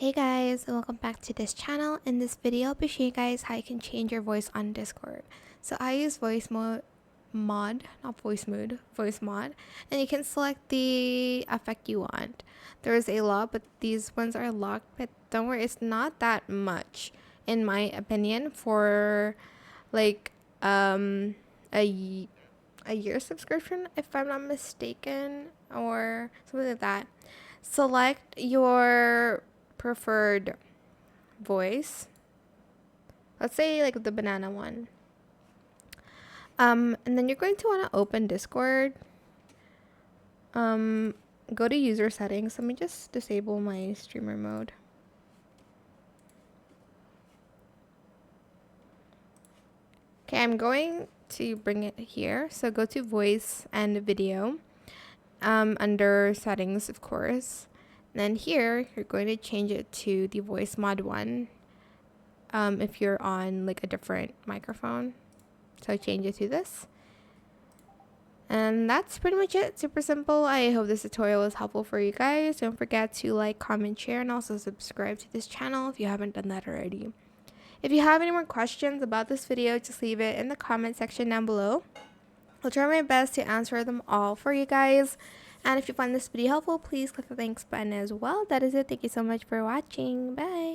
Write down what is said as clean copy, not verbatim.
Hey guys, and welcome back to this channel. In this video, I'll be showing you guys how you can change your voice on Discord. So I use Voicemod, and you can select the effect you want. There's a lot, but these ones are locked, but don't worry, it's not that much, in my opinion, for like a a year subscription, if I'm not mistaken, or something like that. Select your preferred voice. Let's say like the banana one. And then you're going to want to open Discord. Go to user settings. Let me just disable my streamer mode. Okay, I'm going to bring it here. So go to voice and video. Under settings, of course. And then here, you're going to change it to the Voicemod one. If you're on like a different microphone. So change it to this. And that's pretty much it. Super simple. I hope this tutorial was helpful for you guys. Don't forget to like, comment, share, and also subscribe to this channel if you haven't done that already. If you have any more questions about this video, just leave it in the comment section down below. I'll try my best to answer them all for you guys. And if you find this video helpful, please click the thanks button as well. That is it. Thank you so much for watching. Bye.